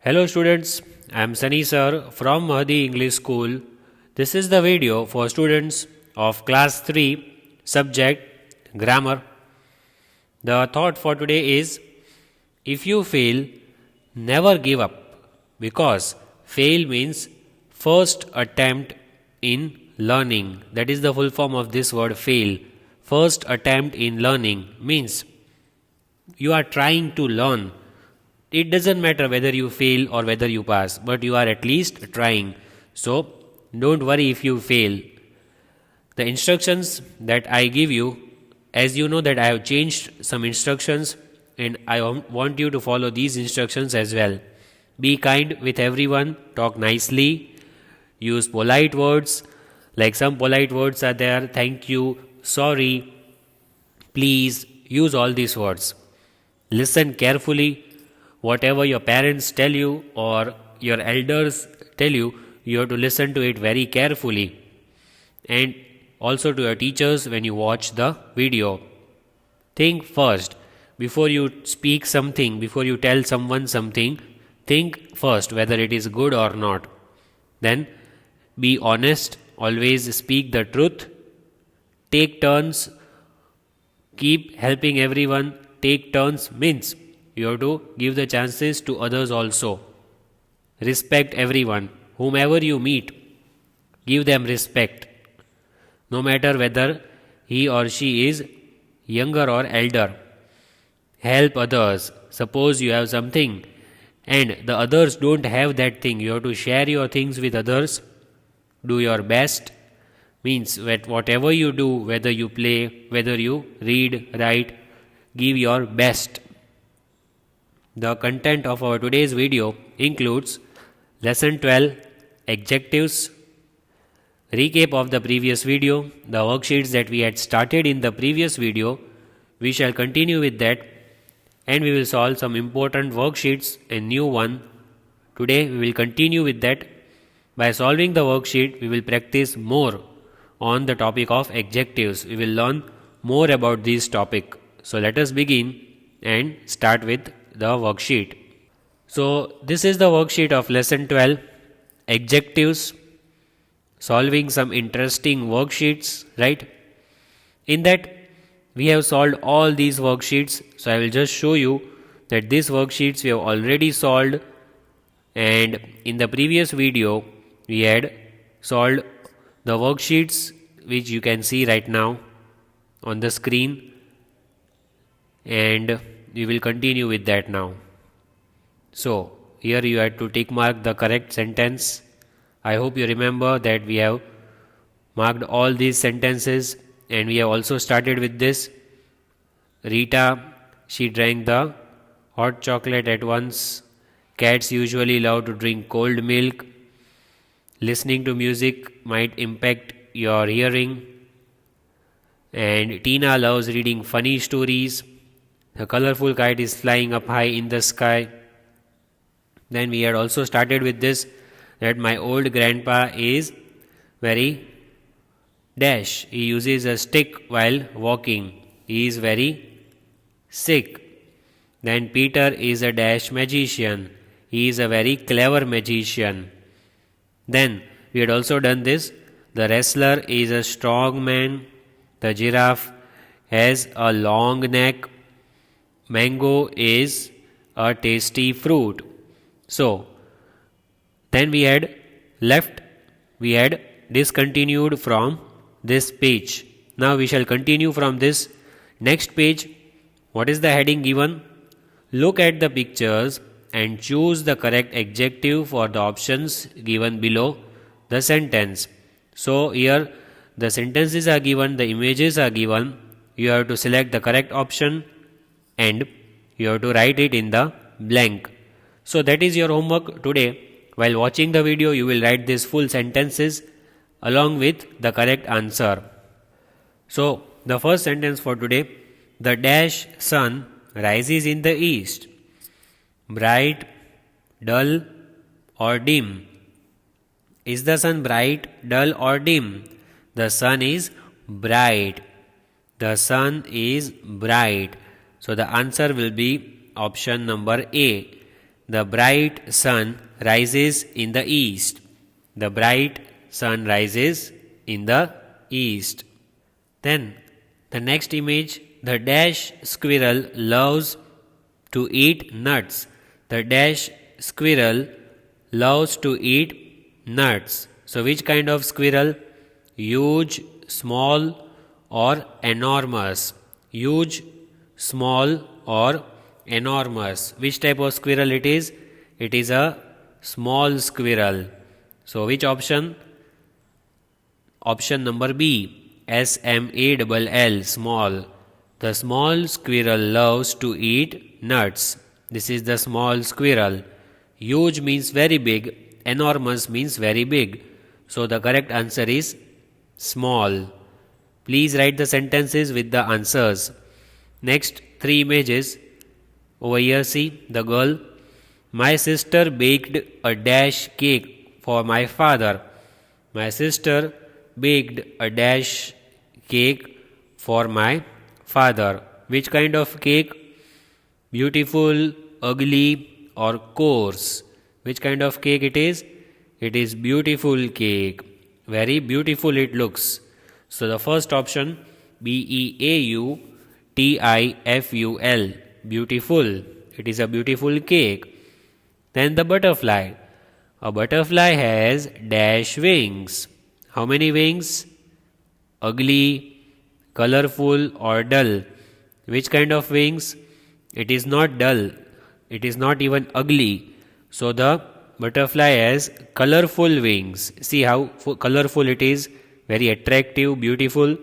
Hello students, I am Sunny sir from Mahdi English School. This is the video for students of class 3 subject grammar. The thought for today is if you fail, never give up because fail means first attempt in learning. That is the full form of this word fail. First attempt in learning means you are trying to learn. It doesn't matter whether you fail or whether you pass, but you are at least trying. So don't worry if you fail. The instructions that I give you, as you know that I have changed some instructions and I want you to follow these instructions as well. Be kind with everyone, talk nicely, use polite words, like some polite words are there, thank you, sorry, please, use all these words. Listen carefully. Whatever your parents tell you or your elders tell you, you have to listen to it very carefully. And also to your teachers when you watch the video. Think first. Before you speak something, before you tell someone something, think first whether it is good or not. Then be honest, always speak the truth, take turns, keep helping everyone. Take turns means you have to give the chances to others also. Respect everyone, whomever you meet, give them respect, no matter whether he or she is younger or elder. Help others. Suppose you have something and the others don't have that thing, you have to share your things with others. Do your best means that whatever you do, whether you play, whether you read, write, give your best. The content of our today's video includes lesson 12 adjectives, recap of the previous video, the worksheets that we had started in the previous video. We shall continue with that and we will solve some important worksheets, a new one. Today we will continue with that. By solving the worksheet, we will practice more on the topic of adjectives. We will learn more about this topic. So let us begin and start with the worksheet. So this is the worksheet of lesson 12 adjectives, solving some interesting worksheets, right? In that we have solved all these worksheets. So I will just show you that these worksheets we have already solved, and in the previous video we had solved the worksheets which you can see right now on the screen, and we will continue with that now. So here you have to tick mark the correct sentence. I hope you remember that we have marked all these sentences and we have also started with this. Rita, she drank the hot chocolate at once. Cats usually love to drink cold milk. Listening to music might impact your hearing. And Tina loves reading funny stories. A colorful kite is flying up high in the sky. Then we had also started with this, that my old grandpa is very dash. He uses a stick while walking. He is very sick. Then Peter is a dash magician. He is a very clever magician. Then we had also done this. The wrestler is a strong man. The giraffe has a long neck. Mango is a tasty fruit. So, then we had discontinued from this page. Now we shall continue from this next page. What is the heading given? Look at the pictures and choose the correct adjective for the options given below the sentence. So here the sentences are given, the images are given. You have to select the correct option and you have to write it in the blank. So that is your homework today. While watching the video, you will write these full sentences along with the correct answer. So the first sentence for today, the dash sun rises in the east. Bright, dull or dim? Is the sun bright, dull or dim? The sun is bright. The sun is bright. So the answer will be option number A. The bright sun rises in the east. The bright sun rises in the east. Then the next image, the dash squirrel loves to eat nuts. The dash squirrel loves to eat nuts. So which kind of squirrel? Huge, small or enormous? Huge, small or enormous? Which type of squirrel it is? It is a small squirrel. So which option? Option number B, SMALL, small. The small squirrel loves to eat nuts. This is the small squirrel. Huge means very big, enormous means very big. So the correct answer is small. Please write the sentences with the answers. Next, 3 images. Over here, see the girl. My sister baked a dash cake for my father. My sister baked a dash cake for my father. Which kind of cake? Beautiful, ugly or coarse? Which kind of cake it is? It is beautiful cake. Very beautiful it looks. So the first option, BEAUTIFUL, beautiful. It is a beautiful cake. Then the butterfly. A butterfly has dash wings. How many wings? Ugly, colorful or dull? Which kind of wings? It is not dull. It is not even ugly. So the butterfly has colorful wings. See how colorful it is. Very attractive, beautiful.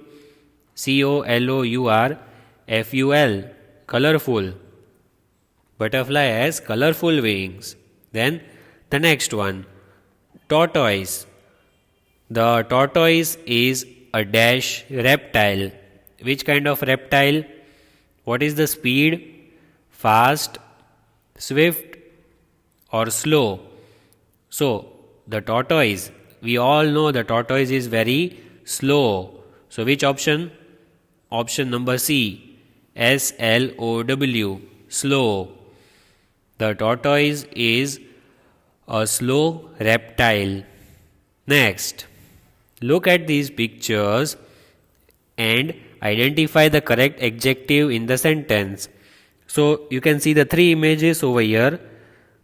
COLOURFUL, colorful. Butterfly has colorful wings. Then the next one, tortoise. The tortoise is a dash reptile. Which kind of reptile? What is the speed? Fast, swift or slow? So the tortoise, we all know the tortoise is very slow. So which option? Option number C, SLOW, slow. The tortoise is a slow reptile. Next, look at these pictures and identify the correct adjective in the sentence. So you can see the 3 images over here.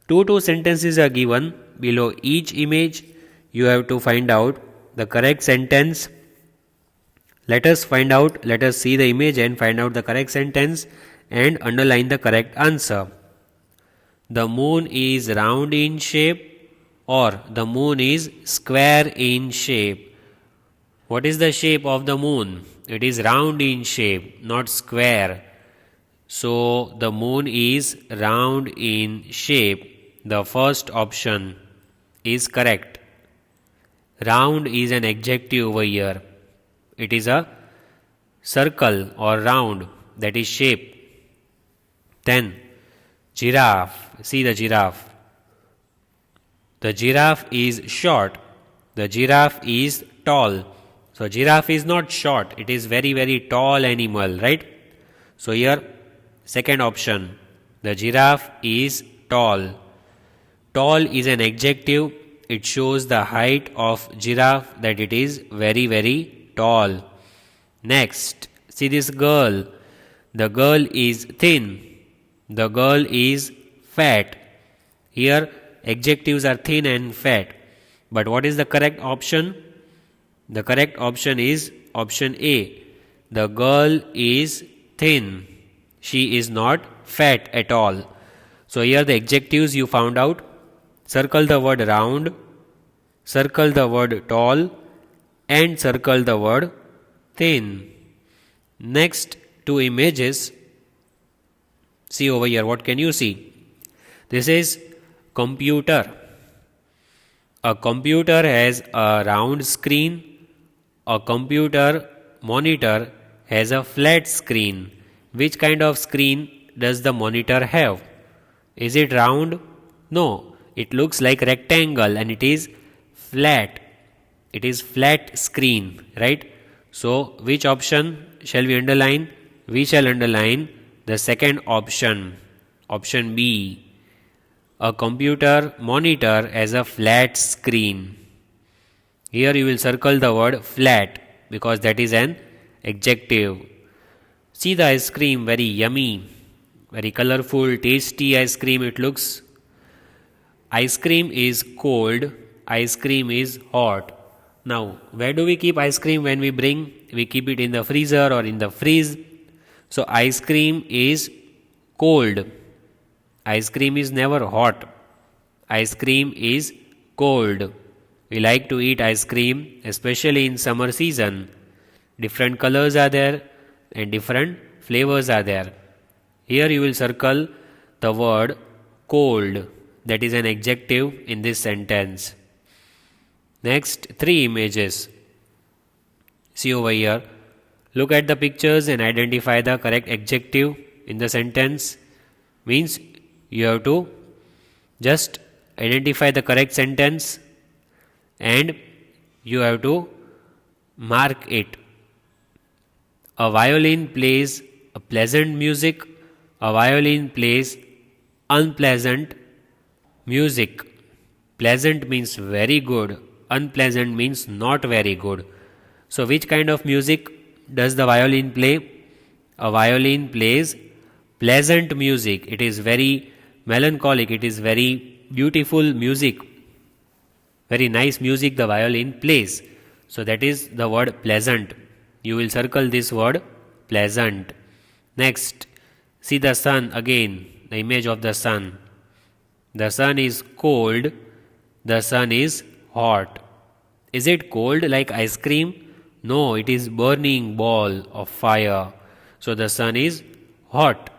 Two sentences are given. Below each image, you have to find out the correct sentence. Let us see the image and find out the correct sentence and underline the correct answer. The moon is round in shape or the moon is square in shape. What is the shape of the moon? It is round in shape, not square. So the moon is round in shape. The first option is correct. Round is an adjective over here. It is a circle or round, that is shape. Then giraffe. See the giraffe. The giraffe is short. The giraffe is tall. So giraffe is not short. It is very, very tall animal, right? So here, second option. The giraffe is tall. Tall is an adjective. It shows the height of giraffe, that it is very, very tall. Next, see this girl. The girl is thin. The girl is fat. Here, adjectives are thin and fat. But what is the correct option? The correct option is option A. The girl is thin. She is not fat at all. So here the adjectives you found out. Circle the word round, circle the word tall, and circle the word thin. Next 2 images. See over here, what can you see? This is computer. A computer has a round screen. A computer monitor has a flat screen. Which kind of screen does the monitor have? Is it round? No, it looks like rectangle and it is flat. It is flat screen, right? So which option shall we underline? We shall underline the second option, option B. a computer monitor as a flat screen. Here you will circle the word flat because that is an adjective. See the ice cream, very yummy, very colorful, tasty ice cream it looks. Ice cream is cold, ice cream is hot. Now, where do we keep ice cream when we bring? We keep it in the freezer or in the freeze. So, ice cream is cold. Ice cream is never hot. Ice cream is cold. We like to eat ice cream, especially in summer season. Different colors are there and different flavors are there. Here you will circle the word cold. That is an adjective in this sentence. Next, 3 images. See over here. Look at the pictures and identify the correct adjective in the sentence. Means you have to just identify the correct sentence and you have to mark it. A violin plays a pleasant music. A violin plays unpleasant music. Pleasant means very good. Unpleasant means not very good. So which kind of music does the violin play? A violin plays pleasant music. It is very melancholic. It is very beautiful music. Very nice music the violin plays. So that is the word pleasant. You will circle this word pleasant. Next, see the sun again, the image of the sun. The sun is cold, the sun is hot. Is it cold like ice cream? No, it is burning ball of fire. So the sun is hot.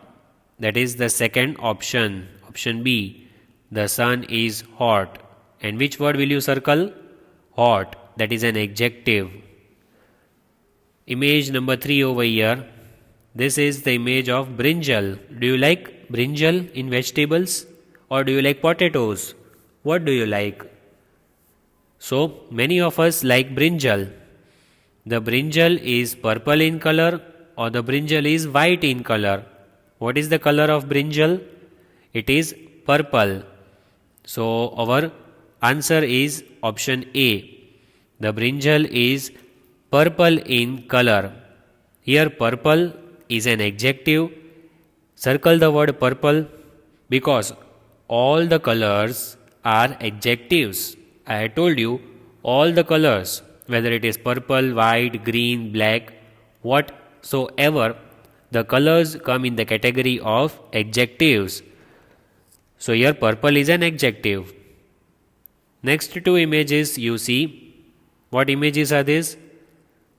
That is the second option. Option B. The sun is hot. And which word will you circle? Hot. That is an adjective. Image number 3 over here. This is the image of brinjal. Do you like brinjal in vegetables? Or do you like potatoes? What do you like? So, many of us like brinjal. The brinjal is purple in color or the brinjal is white in color. What is the color of brinjal? It is purple. So, our answer is option A. The brinjal is purple in color. Here purple is an adjective. Circle the word purple because all the colors are adjectives. I had told you all the colors, whether it is purple, white, green, black, whatsoever, the colors come in the category of adjectives. So here purple is an adjective. Next 2 images you see. What images are these?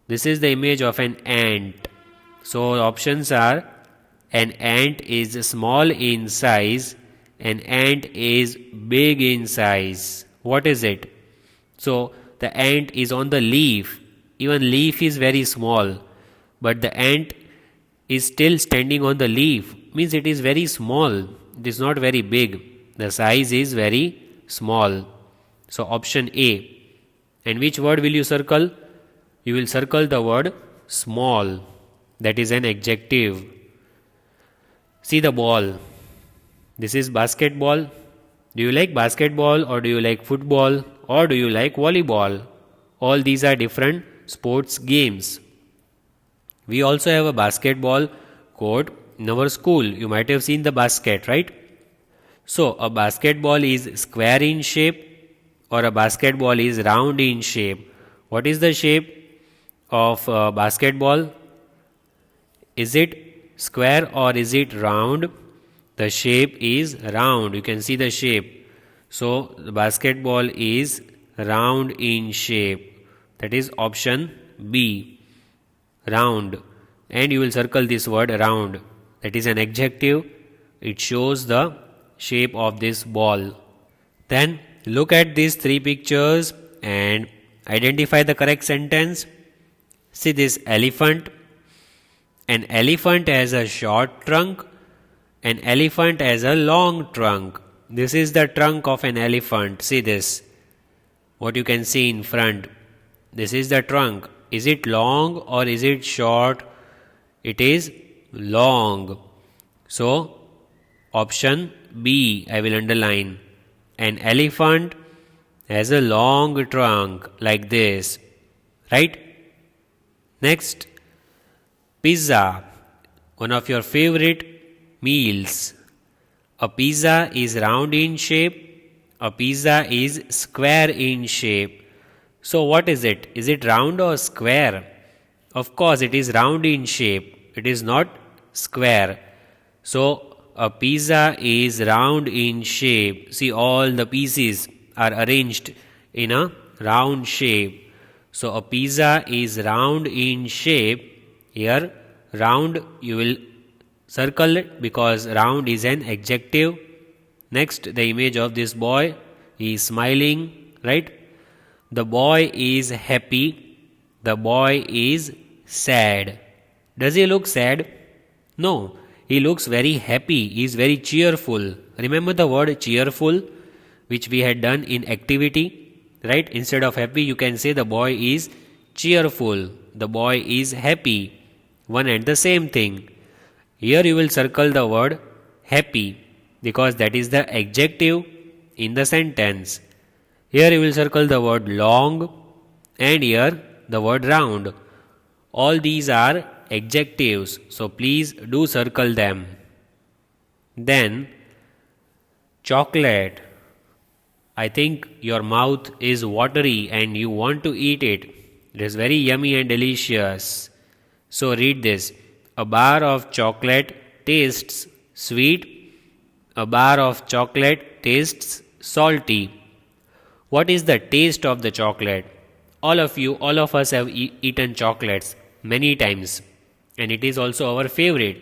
This is the image of an ant. So options are an ant is small in size, an ant is big in size. What is it? So the ant is on the leaf. Even leaf is very small, but the ant is still standing on the leaf. Means it is very small. It is not very big. The size is very small. So option A. And which word will you circle? You will circle the word small. That is an adjective. See the ball. This is basketball. Do you like basketball or do you like football or do you like volleyball? All these are different sports games. We also have a basketball court in our school. You might have seen the basket, right? So a basketball is square in shape or a basketball is round in shape. What is the shape of basketball? Is it square or is it round? The shape is round. You can see the shape. So the basketball is round in shape. That is option B. Round. And you will circle this word round. That is an adjective. It shows the shape of this ball. Then look at these 3 pictures and identify the correct sentence. See this elephant. An elephant has a short trunk. An elephant has a long trunk. This is the trunk of an elephant. See this. What you can see in front. This is the trunk. Is it long or is it short? It is long. So, option B, I will underline. An elephant has a long trunk like this, right? Next, pizza, one of your favorite meals. A pizza is round in shape, a pizza is square in shape. So what is it? Is it round or square? Of course, it is round in shape. It is not square. So a pizza is round in shape. See, all the pieces are arranged in a round shape. So a pizza is round in shape. Here, round you will circle it because round is an adjective. Next, the image of this boy, he is smiling, right? The boy is happy. The boy is sad. Does he look sad? No, he looks very happy. He is very cheerful. Remember the word cheerful, which we had done in activity, right? Instead of happy, you can say the boy is cheerful. The boy is happy. One and the same thing. Here you will circle the word happy because that is the adjective in the sentence. Here you will circle the word long and here the word round. All these are adjectives, so please do circle them. Then, chocolate. I think your mouth is watery and you want to eat it. It is very yummy and delicious. So read this. A bar of chocolate tastes sweet. A bar of chocolate tastes salty. What is the taste of the chocolate? All of us have eaten chocolates many times and it is also our favorite.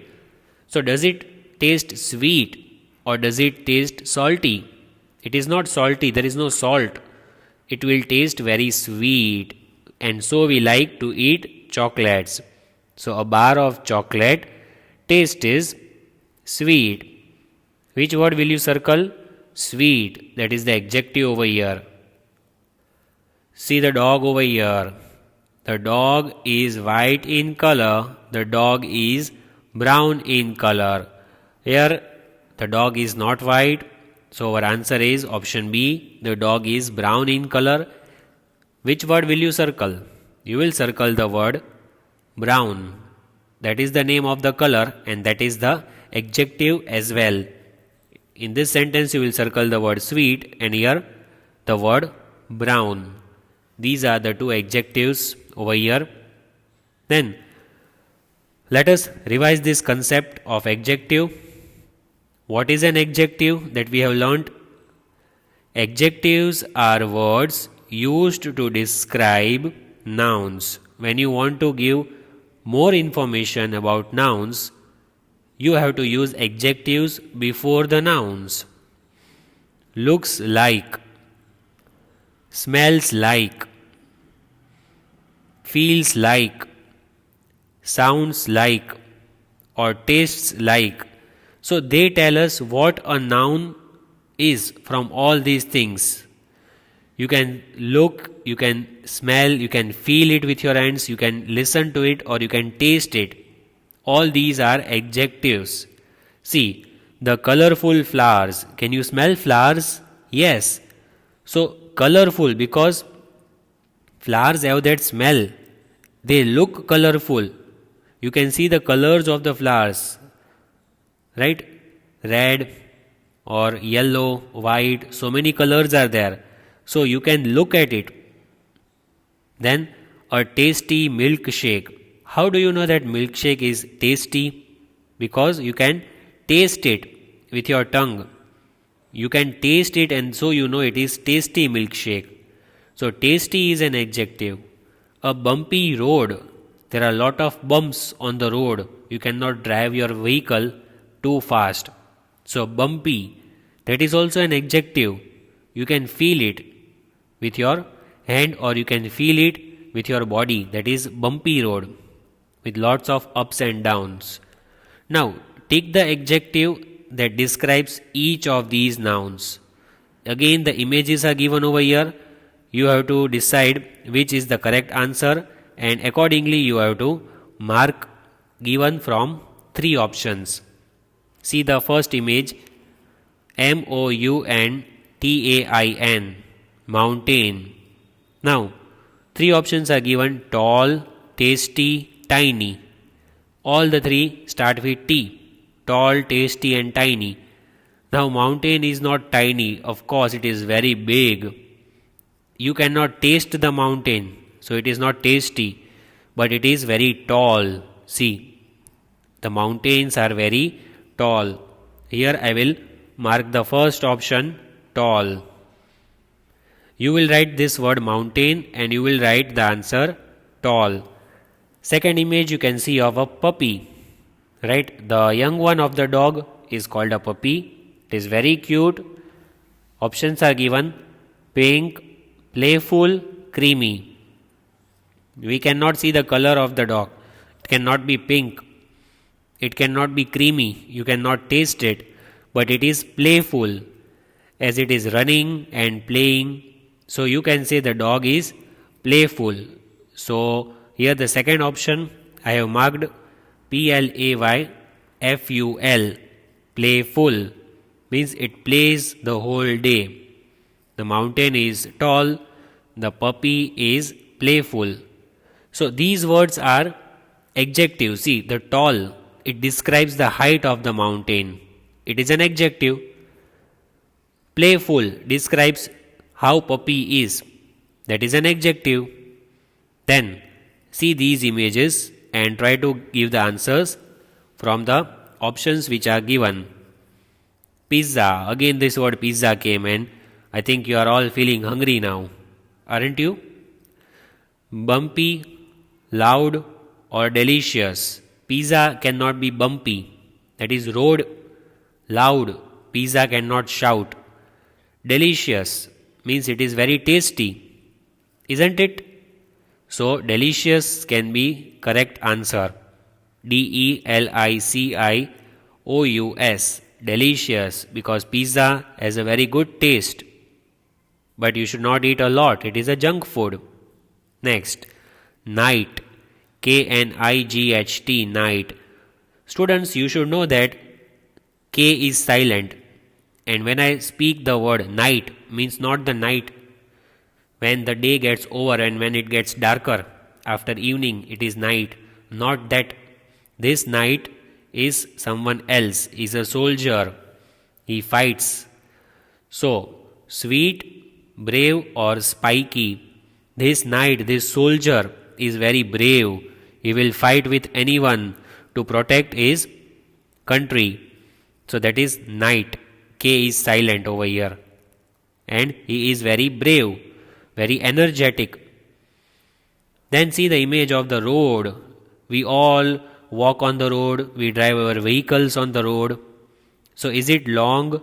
So does it taste sweet or does it taste salty? It is not salty, there is no salt. It will taste very sweet and so we like to eat chocolates. So a bar of chocolate taste is sweet. Which word will you circle? Sweet. That is the adjective over here. See the dog over here. The dog is white in color. The dog is brown in color. Here the dog is not white. So our answer is option B. The dog is brown in color. Which word will you circle? You will circle the word brown. That is the name of the color and that is the adjective as well. In this sentence you will circle the word sweet and here the word brown. These are the two adjectives over here. Then let us revise this concept of adjective. What is an adjective that we have learnt? Adjectives are words used to describe nouns. When you want to give more information about nouns, you have to use adjectives before the nouns. Looks like, smells like, feels like, sounds like, or tastes like. So they tell us what a noun is from all these things. You can look, you can smell, you can feel it with your hands, you can listen to it or you can taste it. All these are adjectives. See, the colorful flowers. Can you smell flowers? Yes. So, colorful because flowers have that smell. They look colorful. You can see the colors of the flowers. Right? Red or yellow, white. So many colors are there. So, you can look at it. Then, a tasty milkshake. How do you know that milkshake is tasty? Because you can taste it with your tongue. You can taste it and so you know it is tasty milkshake. So tasty is an adjective. A bumpy road. There are a lot of bumps on the road. You cannot drive your vehicle too fast. So bumpy, that is also an adjective. You can feel it with your hand or you can feel it with your body. That is bumpy road, with lots of ups and downs. Now, take the adjective that describes each of these nouns. Again, the images are given over here. You have to decide which is the correct answer and accordingly you have to mark given from 3 options. See the first image. Mountain, mountain. Now, three options are given: tall, tasty, tiny. All the three start with T: tall, tasty, and tiny. Now, mountain is not tiny, of course, it is very big. You cannot taste the mountain, so it is not tasty, but it is very tall. See, the mountains are very tall. Here I will mark the first option, tall. You will write this word mountain and you will write the answer tall. Second image you can see of a puppy. Right? The young one of the dog is called a puppy. It is very cute. Options are given: pink, playful, creamy. We cannot see the color of the dog. It cannot be pink. It cannot be creamy. You cannot taste it. But it is playful as it is running and playing. So you can say the dog is playful. So here the second option I have marked PLAYFUL. Playful means it plays the whole day. The mountain is tall, the puppy is playful. So these words are adjectives. See, the tall, it describes the height of the mountain. It is an adjective. Playful describes how puppy is. That is an adjective. Then see these images and try to give the answers from the options which are given. Pizza. Again this word pizza came, and I think you are all feeling hungry now. Aren't you? Bumpy, loud, or delicious. Pizza cannot be bumpy. That is road. Loud. Pizza cannot shout. Delicious means it is very tasty. Isn't it? So delicious can be correct answer. DELICIOUS. Delicious, because pizza has a very good taste. But you should not eat a lot. It is a junk food. Next, night. KNIGHT, night. Students, you should know that K is silent. And when I speak the word night, means not the night when the day gets over and when it gets darker. After evening, it is night. Not that. This night is someone else, is a soldier. He fights. So, sweet, brave, or spiky. This knight, this soldier is very brave. He will fight with anyone to protect his country. So that is knight. K is silent over here. And he is very brave, very energetic. Then see the image of the road. We all walk on the road. We drive our vehicles on the road. So is it long,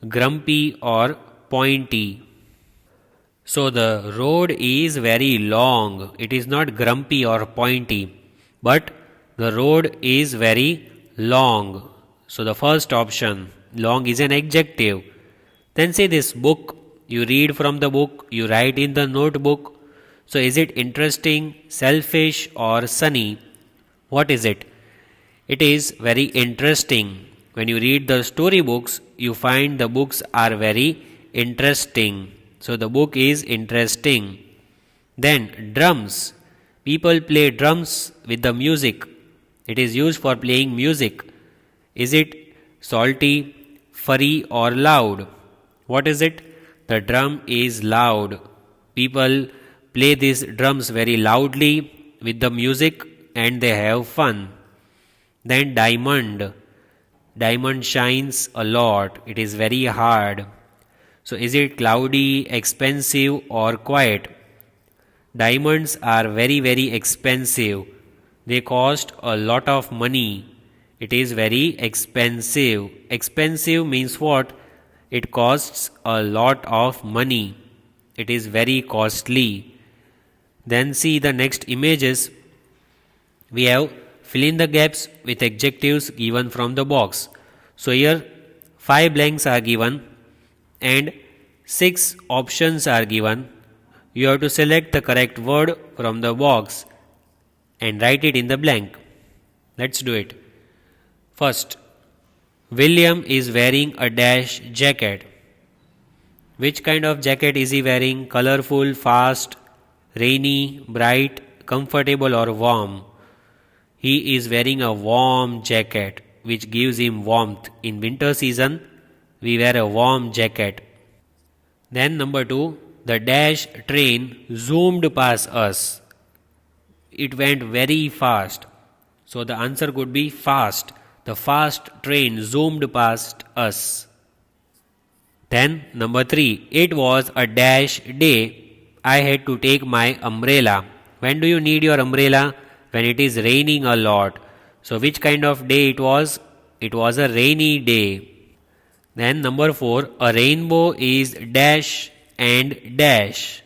grumpy, or pointy? So the road is very long. It is not grumpy or pointy, but the road is very long. So the first option, long, is an adjective. Then say this book. You read from the book, you write in the notebook. So is it interesting, selfish, or sunny? What is it? It is very interesting. When you read the storybooks, you find the books are very interesting. So the book is interesting. Then drums. People play drums with the music. It is used for playing music. Is it salty, furry, or loud? What is it? The drum is loud. People play these drums very loudly with the music and they have fun. Then diamond. Diamond shines a lot. It is very hard. So is it cloudy, expensive, or quiet? Diamonds are very, very expensive. They cost a lot of money. It is very expensive. Expensive means what? It costs a lot of money. It is very costly. Then see the next images. We have fill in the gaps with adjectives given from the box. So here 5 blanks are given and 6 options are given. You have to select the correct word from the box and write it in the blank. Let's do it. First, William is wearing a dash jacket. Which kind of jacket is he wearing? Colorful, fast, rainy, bright, comfortable or warm? He is wearing a warm jacket which gives him warmth. In winter season, we wear a warm jacket. Then number 2, the dash train zoomed past us. It went very fast. So the answer could be fast. The fast train zoomed past us. Then number 3, it was a dash day. I had to take my umbrella. When do you need your umbrella? When it is raining a lot. So which kind of day it was? It was a rainy day. Then number 4, a rainbow is dash and dash.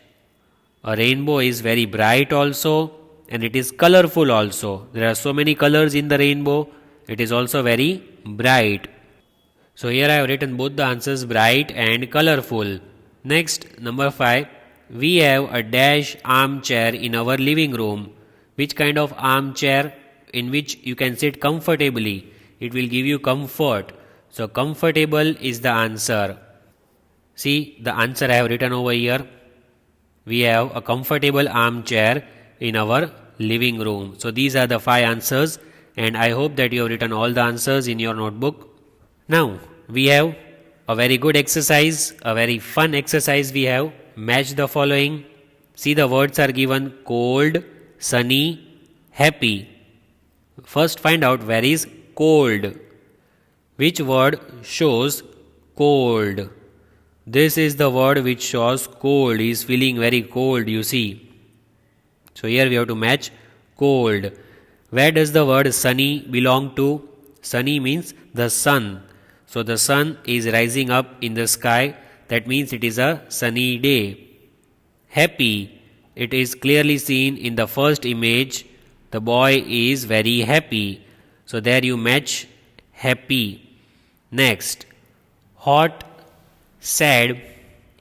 A rainbow is very bright also and it is colorful also. There are so many colors in the rainbow. It is also very bright. So here I have written both the answers, bright and colorful. Next, number 5, we have a dash armchair in our living room. Which kind of armchair? In which you can sit comfortably. It will give you comfort. So comfortable is the answer. See the answer I have written over here. We have a comfortable armchair in our living room. So these are the 5 answers and I hope that you have written all the answers in your notebook. Now we have a very good exercise, a very fun exercise we have. Match the following. See the words are given: cold, sunny, happy. First find out where is cold. Which word shows cold? This is the word which shows cold. He is feeling very cold, you see. So here we have to match cold. Where does the word sunny belong to? Sunny means the sun. So the sun is rising up in the sky. That means it is a sunny day. Happy. It is clearly seen in the first image. The boy is very happy. So there you match happy. Next, hot, sad,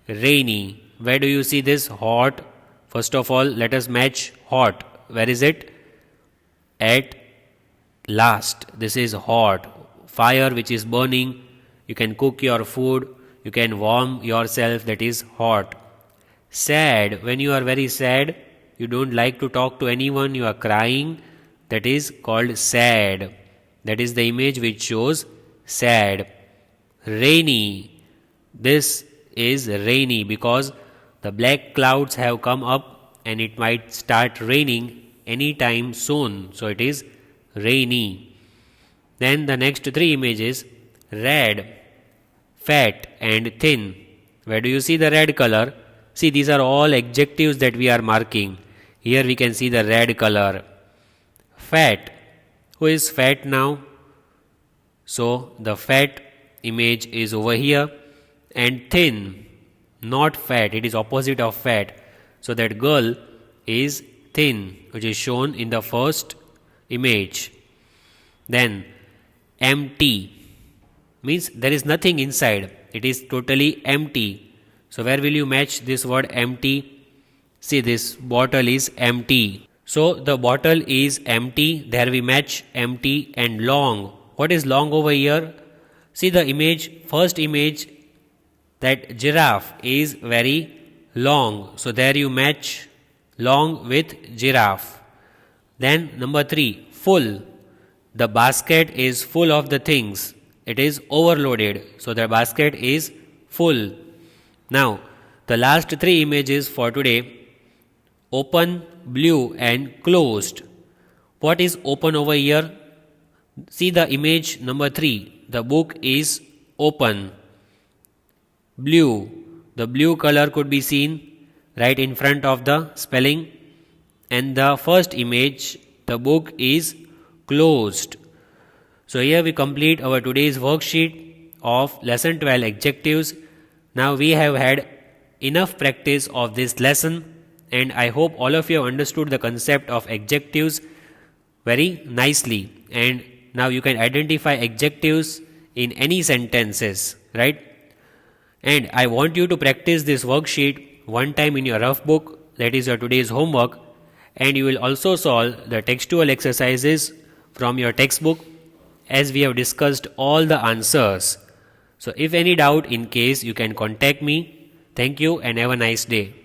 rainy. Where do you see this hot? First of all, let us match hot. Where is it? At last. This is hot. Fire which is burning. You can cook your food. You can warm yourself. That is hot. Sad. When you are very sad, you don't like to talk to anyone. You are crying. That is called sad. That is the image which shows sad. Rainy. This is rainy because the black clouds have come up and it might start raining anytime soon. So it is rainy. Then the next 3 images: red, fat and thin. Where do you see the red color? See, these are all adjectives that we are marking. Here we can see the red color. Fat. Who is fat now? So the fat image is over here. And thin, not fat, it is opposite of fat. So that girl is thin, which is shown in the first image. Then empty means there is nothing inside. It is totally empty. So where will you match this word empty? See, this bottle is empty. So the bottle is empty. There we match empty and long. What is long over here? See the image, first image, that giraffe is very long. So there you match long with giraffe. Then number 3, full. The basket is full of the things. It is overloaded. So the basket is full. Now the last 3 images for today: open, blue and closed. What is open over here? See the image number 3. The book is open. Blue. The blue color could be seen right in front of the spelling. And the first image, the book is closed. So here we complete our today's worksheet of lesson 12 adjectives. Now we have had enough practice of this lesson and I hope all of you have understood the concept of adjectives very nicely. And now you can identify adjectives in any sentences, right? And I want you to practice this worksheet one time in your rough book. That is your today's homework. And you will also solve the textual exercises from your textbook. as we have discussed all the answers. So if any doubt in case, you can contact me. Thank you and have a nice day.